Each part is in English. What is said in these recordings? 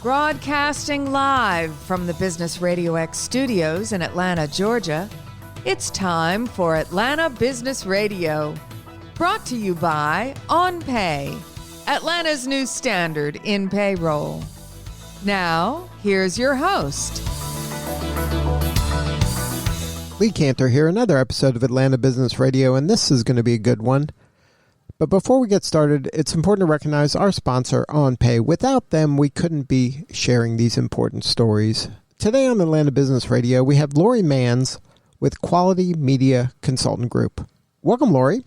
Broadcasting live from the Business RadioX studios in Atlanta, Georgia, it's time for Atlanta Business Radio. Brought to you by OnPay, Atlanta's new standard in payroll. Now, here's your host. Lee Cantor here, another episode of Atlanta Business Radio, and this is going to be a good one. But before we get started, it's important to recognize our sponsor, OnPay. Without them, we couldn't be sharing these important stories. Today on Atlanta Business Radio, we have Lori Manns with Quality Media Consultant Group. Welcome, Lori.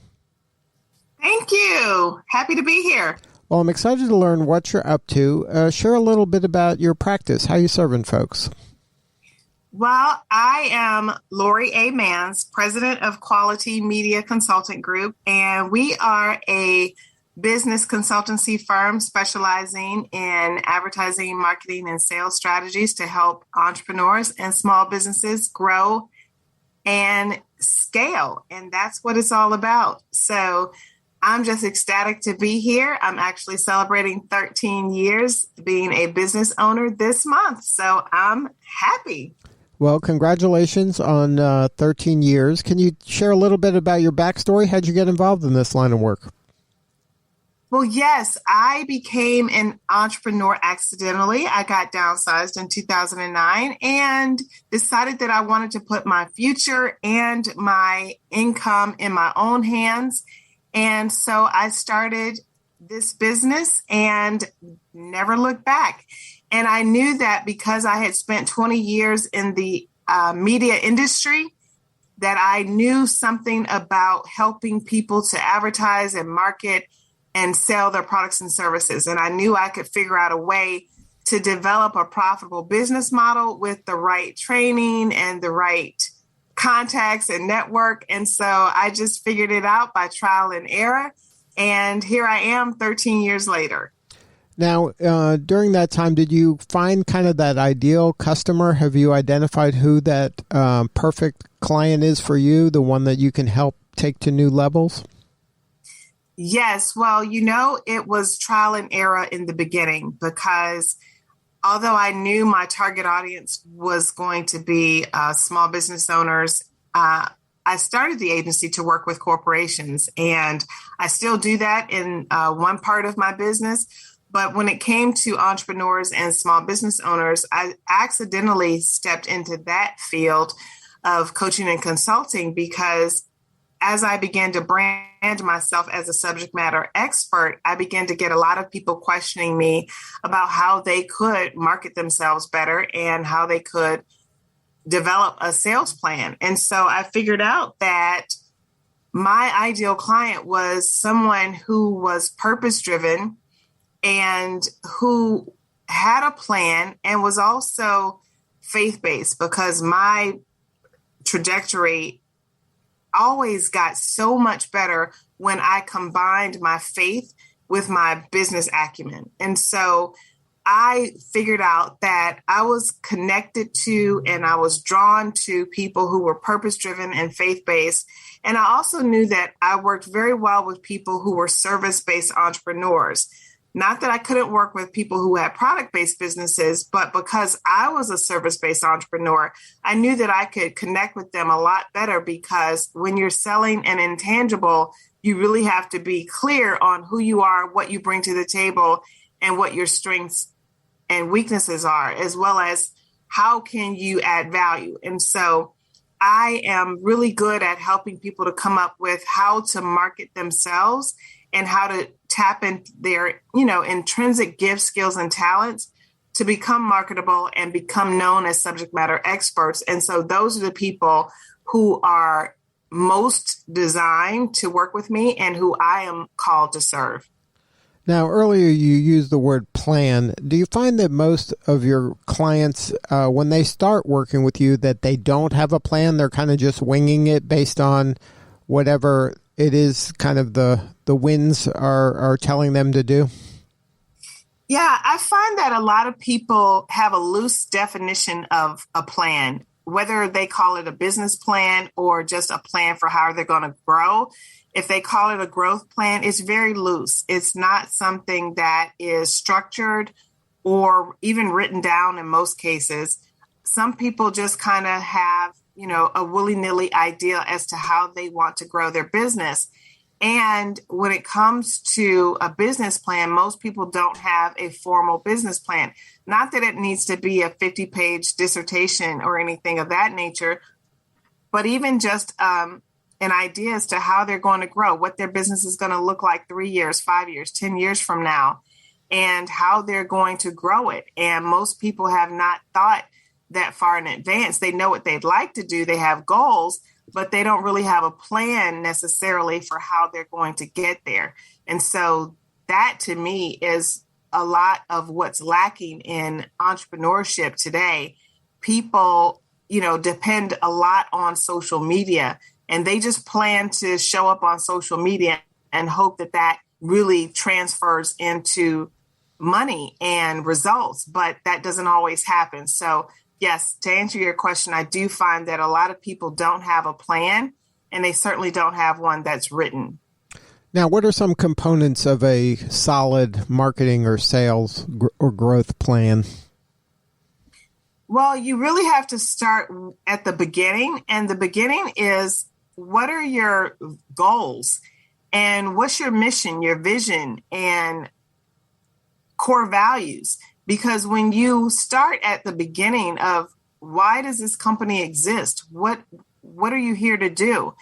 Thank you. Happy to be here. Well, I'm excited to learn what you're up to. Share a little bit about your practice. How you serving folks? Well, I am Lori A. Manns, president of Quality Media Consultant Group, and we are a business consultancy firm specializing in advertising, marketing, and sales strategies to help entrepreneurs and small businesses grow and scale. And that's what it's all about. So I'm just ecstatic to be here. I'm actually celebrating 13 years being a business owner this month. So I'm happy. Well, congratulations on 13 years. Can you share a little bit about your backstory? How'd you get involved in this line of work? Well, yes, I became an entrepreneur accidentally. I got downsized in 2009 and decided that I wanted to put my future and my income in my own hands. And so I started this business and never looked back. And I knew that because I had spent 20 years in the media industry, that I knew something about helping people to advertise and market and sell their products and services. And I knew I could figure out a way to develop a profitable business model with the right training and the right contacts and network. And so I just figured it out by trial and error. And here I am 13 years later. Now, during that time, did you find kind of that ideal customer? Have you identified who that perfect client is for you, the one that you can help take to new levels? Yes. Well, it was trial and error in the beginning because although I knew my target audience was going to be small business owners, I started the agency to work with corporations, and I still do that in one part of my business. But when it came to entrepreneurs and small business owners, I accidentally stepped into that field of coaching and consulting because as I began to brand myself as a subject matter expert, I began to get a lot of people questioning me about how they could market themselves better and how they could develop a sales plan. And so I figured out that my ideal client was someone who was purpose-driven and who had a plan and was also faith-based, because my trajectory always got so much better when I combined my faith with my business acumen. And so I figured out that I was connected to and I was drawn to people who were purpose-driven and faith-based. And I also knew that I worked very well with people who were service-based entrepreneurs. Not that I couldn't work with people who had product-based businesses, but because I was a service-based entrepreneur, I knew that I could connect with them a lot better, because when you're selling an intangible, you really have to be clear on who you are, what you bring to the table, and what your strengths and weaknesses are, as well as how can you add value. And so I am really good at helping people to come up with how to market themselves and how to tap into their, intrinsic gifts, skills, and talents to become marketable and become known as subject matter experts. And so those are the people who are most designed to work with me and who I am called to serve. Now, earlier you used the word plan. Do you find that most of your clients, when they start working with you, that they don't have a plan? They're kind of just winging it based on whatever it is kind of the winds are telling them to do? Yeah, I find that a lot of people have a loose definition of a plan, whether they call it a business plan or just a plan for how they're going to grow. If they call it a growth plan, it's very loose. It's not something that is structured or even written down in most cases. Some people just kind of have, a willy-nilly idea as to how they want to grow their business. And when it comes to a business plan, most people don't have a formal business plan. Not that it needs to be a 50-page dissertation or anything of that nature, but even just an idea as to how they're going to grow, what their business is going to look like 3 years, 5 years, 10 years from now, and how they're going to grow it. And most people have not thought that far in advance. They know what they'd like to do. They have goals, but they don't really have a plan necessarily for how they're going to get there. And so that to me is a lot of what's lacking in entrepreneurship today. People, depend a lot on social media, and they just plan to show up on social media and hope that that really transfers into money and results, but that doesn't always happen. So yes, to answer your question, I do find that a lot of people don't have a plan, and they certainly don't have one that's written. Now, what are some components of a solid marketing or sales or growth plan? Well, you really have to start at the beginning, and the beginning is, what are your goals and what's your mission, your vision, and core values? Because when you start at the beginning of why does this company exist? What are you here to do?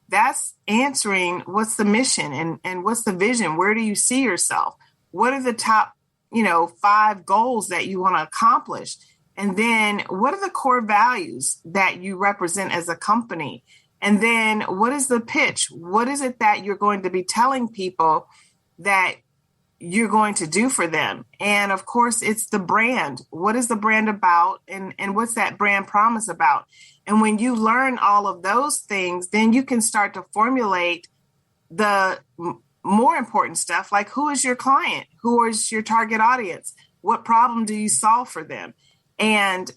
That's answering what's the mission and what's the vision? Where do you see yourself? What are the top, 5 goals that you want to accomplish? And then what are the core values that you represent as a company? And then what is the pitch? What is it that you're going to be telling people that you're going to do for them? And of course, it's the brand. What is the brand about? And what's that brand promise about? And when you learn all of those things, then you can start to formulate the more important stuff, like who is your client? Who is your target audience? What problem do you solve for them? And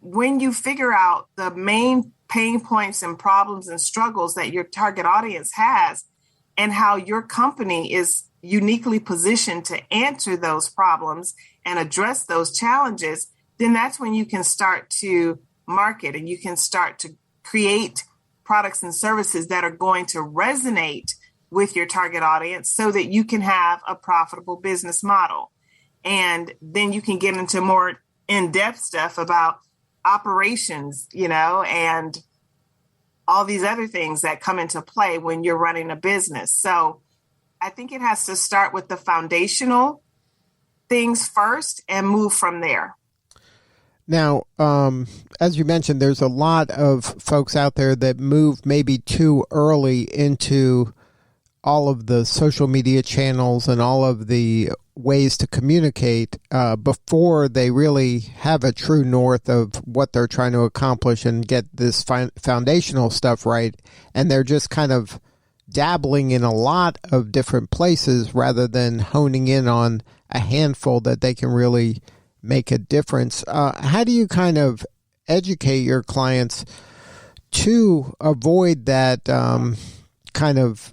when you figure out the main pain points and problems and struggles that your target audience has, and how your company is uniquely positioned to answer those problems and address those challenges, then that's when you can start to market and you can start to create products and services that are going to resonate with your target audience so that you can have a profitable business model. And then you can get into more in-depth stuff about operations, and all these other things that come into play when you're running a business. So I think it has to start with the foundational things first and move from there. Now, as you mentioned, there's a lot of folks out there that move maybe too early into all of the social media channels and all of the ways to communicate before they really have a true north of what they're trying to accomplish and get this foundational stuff right. And they're just kind of dabbling in a lot of different places rather than honing in on a handful that they can really make a difference. How do you kind of educate your clients to avoid that kind of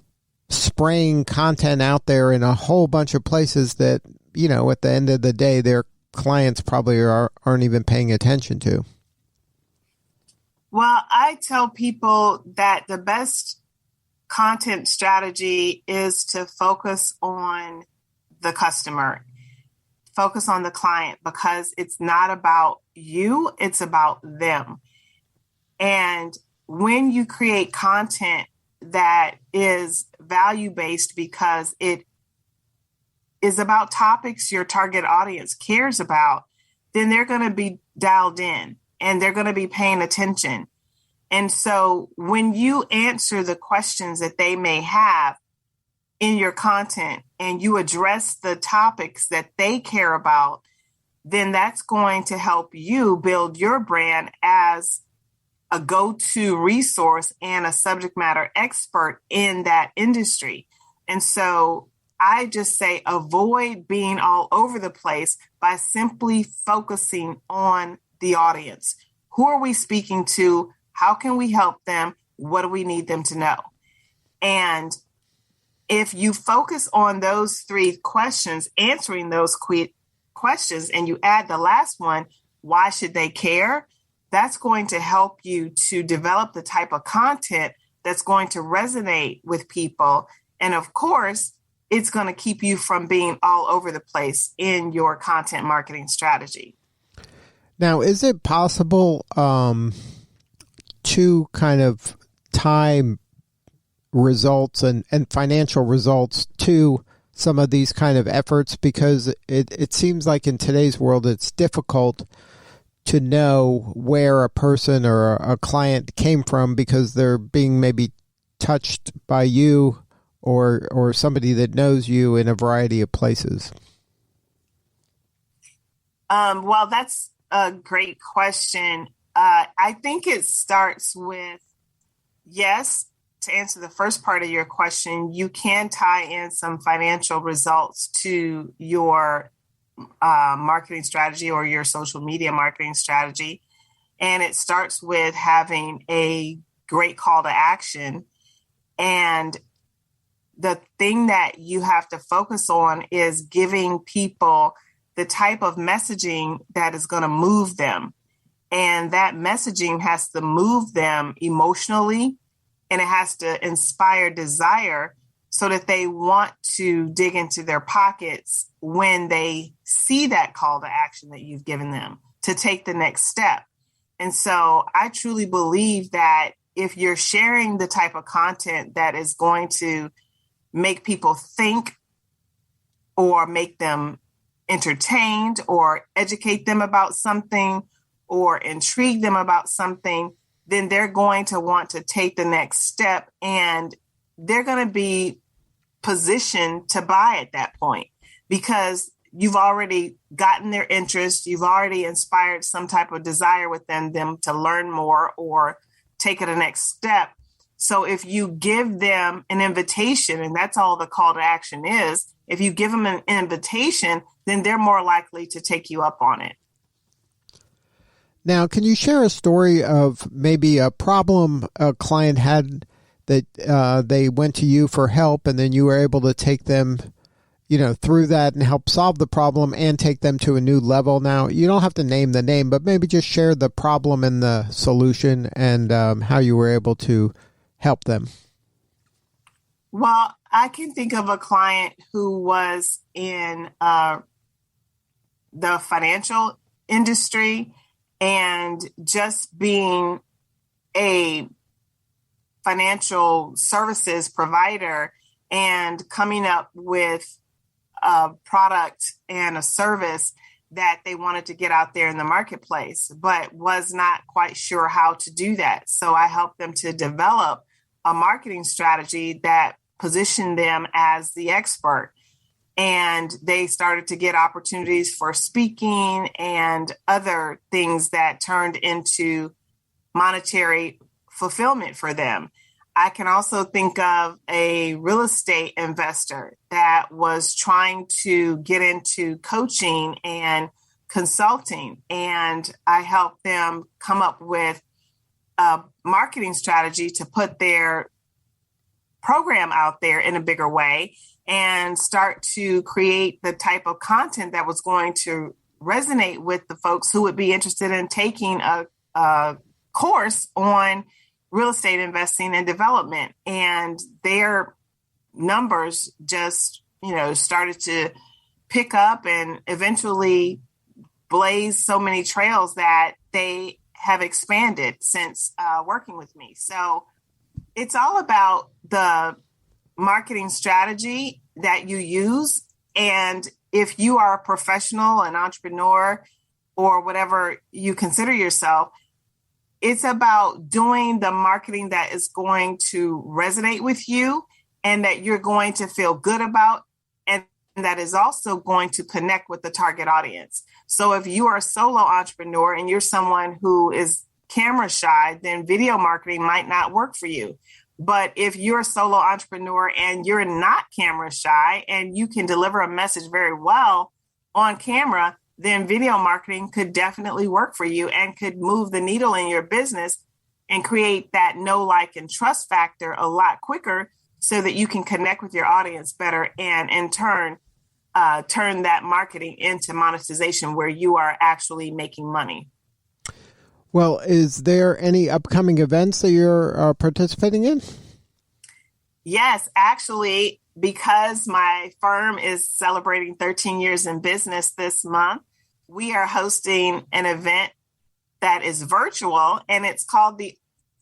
spraying content out there in a whole bunch of places that, at the end of the day, their clients probably aren't even paying attention to? Well, I tell people that the best content strategy is to focus on the customer, focus on the client, because it's not about you, it's about them. And when you create content that is value-based because it is about topics your target audience cares about, then they're going to be dialed in and they're going to be paying attention. And so when you answer the questions that they may have in your content and you address the topics that they care about, then that's going to help you build your brand as a go-to resource and a subject matter expert in that industry. And so I just say avoid being all over the place by simply focusing on the audience. Who are we speaking to? How can we help them? What do we need them to know? And if you focus on those 3 questions, answering those questions and you add the last one, why should they care? That's going to help you to develop the type of content that's going to resonate with people. And of course, it's going to keep you from being all over the place in your content marketing strategy. Now, is it possible to kind of tie results and financial results to some of these kind of efforts? Because it seems like in today's world, it's difficult to know where a person or a client came from because they're being maybe touched by you or somebody that knows you in a variety of places. Well, that's a great question. I think it starts with, yes, to answer the first part of your question, you can tie in some financial results to your marketing strategy or your social media marketing strategy. And it starts with having a great call to action. And the thing that you have to focus on is giving people the type of messaging that is going to move them. And that messaging has to move them emotionally, and it has to inspire desire so that they want to dig into their pockets when they see that call to action that you've given them to take the next step. And so I truly believe that if you're sharing the type of content that is going to make people think or make them entertained or educate them about something or intrigue them about something, then they're going to want to take the next step and they're going to be positioned to buy at that point because you've already gotten their interest. You've already inspired some type of desire within them to learn more or take it the next step. So if you give them an invitation, and that's all the call to action is, if you give them an invitation, then they're more likely to take you up on it. Now, can you share a story of maybe a problem a client had that they went to you for help and then you were able to take them, through that and help solve the problem and take them to a new level? Now, you don't have to name the name, but maybe just share the problem and the solution and how you were able to help them. Well, I can think of a client who was in the financial industry and just being a financial services provider and coming up with a product and a service that they wanted to get out there in the marketplace, but was not quite sure how to do that. So I helped them to develop a marketing strategy that positioned them as the expert. And they started to get opportunities for speaking and other things that turned into monetary fulfillment for them. I can also think of a real estate investor that was trying to get into coaching and consulting. And I helped them come up with a marketing strategy to put their program out there in a bigger way and start to create the type of content that was going to resonate with the folks who would be interested in taking a course on real estate investing and development. And their numbers just, started to pick up and eventually blaze so many trails that they have expanded since working with me. So it's all about the marketing strategy that you use. And if you are a professional, an entrepreneur, or whatever you consider yourself, it's about doing the marketing that is going to resonate with you and that you're going to feel good about, and that is also going to connect with the target audience. So if you are a solo entrepreneur and you're someone who is camera shy, then video marketing might not work for you. But if you're a solo entrepreneur and you're not camera shy and you can deliver a message very well on camera, then video marketing could definitely work for you and could move the needle in your business and create that know, like, and trust factor a lot quicker so that you can connect with your audience better and in turn turn that marketing into monetization where you are actually making money. Well, is there any upcoming events that you're participating in? Yes, actually, because my firm is celebrating 13 years in business this month, we are hosting an event that is virtual, and it's called the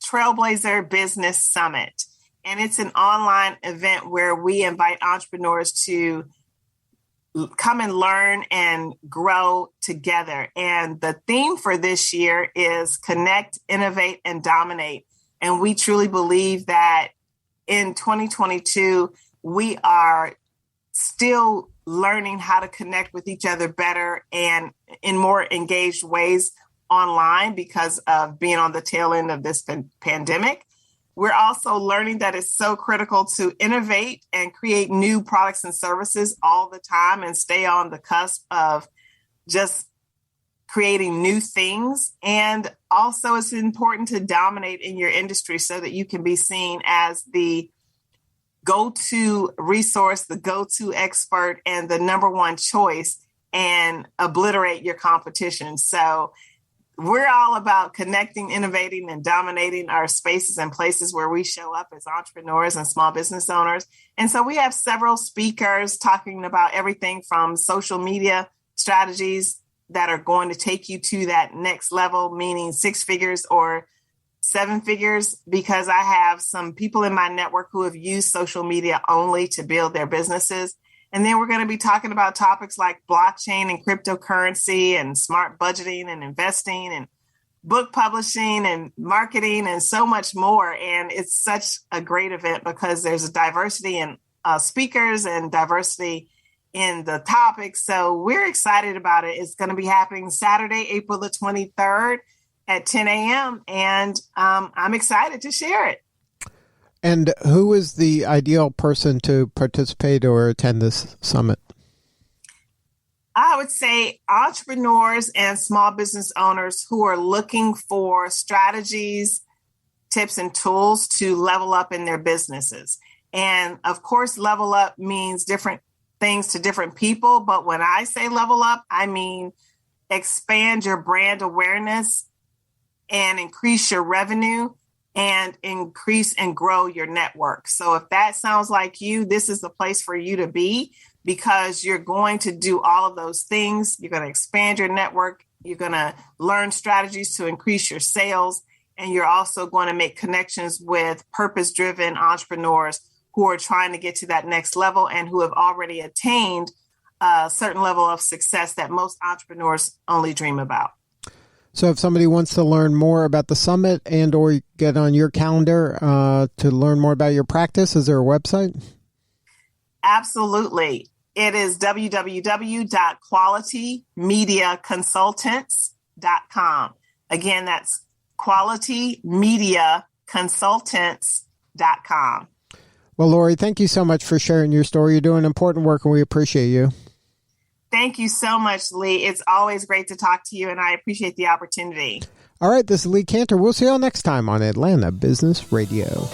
Trailblazer Business Summit. And it's an online event where we invite entrepreneurs to come and learn and grow together. And the theme for this year is connect, innovate, and dominate. And we truly believe that in 2022, we are still learning how to connect with each other better and in more engaged ways online because of being on the tail end of this pandemic. We're also learning that it's so critical to innovate and create new products and services all the time and stay on the cusp of just creating new things. And also it's important to dominate in your industry so that you can be seen as the go-to resource, the go-to expert, and the number one choice and obliterate your competition. So we're all about connecting, innovating, and dominating our spaces and places where we show up as entrepreneurs and small business owners. And so we have several speakers talking about everything from social media strategies that are going to take you to that next level, meaning 6 figures or 7 figures, because I have some people in my network who have used social media only to build their businesses. And then we're going to be talking about topics like blockchain and cryptocurrency and smart budgeting and investing and book publishing and marketing and so much more. And it's such a great event because there's a diversity in speakers and diversity in the topics. So we're excited about it. It's going to be happening Saturday, April the 23rd at 10 a.m. And I'm excited to share it. And who is the ideal person to participate or attend this summit? I would say entrepreneurs and small business owners who are looking for strategies, tips, and tools to level up in their businesses. And of course, level up means different things to different people. But when I say level up, I mean expand your brand awareness and increase your revenue and increase and grow your network. So if that sounds like you, this is the place for you to be because you're going to do all of those things. You're going to expand your network. You're going to learn strategies to increase your sales. And you're also going to make connections with purpose-driven entrepreneurs who are trying to get to that next level and who have already attained a certain level of success that most entrepreneurs only dream about. So if somebody wants to learn more about the summit and or get on your calendar to learn more about your practice, is there a website? Absolutely. It is www.qualitymediaconsultants.com. Again, that's qualitymediaconsultants.com. Well, Lori, thank you so much for sharing your story. You're doing important work and we appreciate you. Thank you so much, Lee. It's always great to talk to you, and I appreciate the opportunity. All right, this is Lee Cantor. We'll see you all next time on Atlanta Business Radio.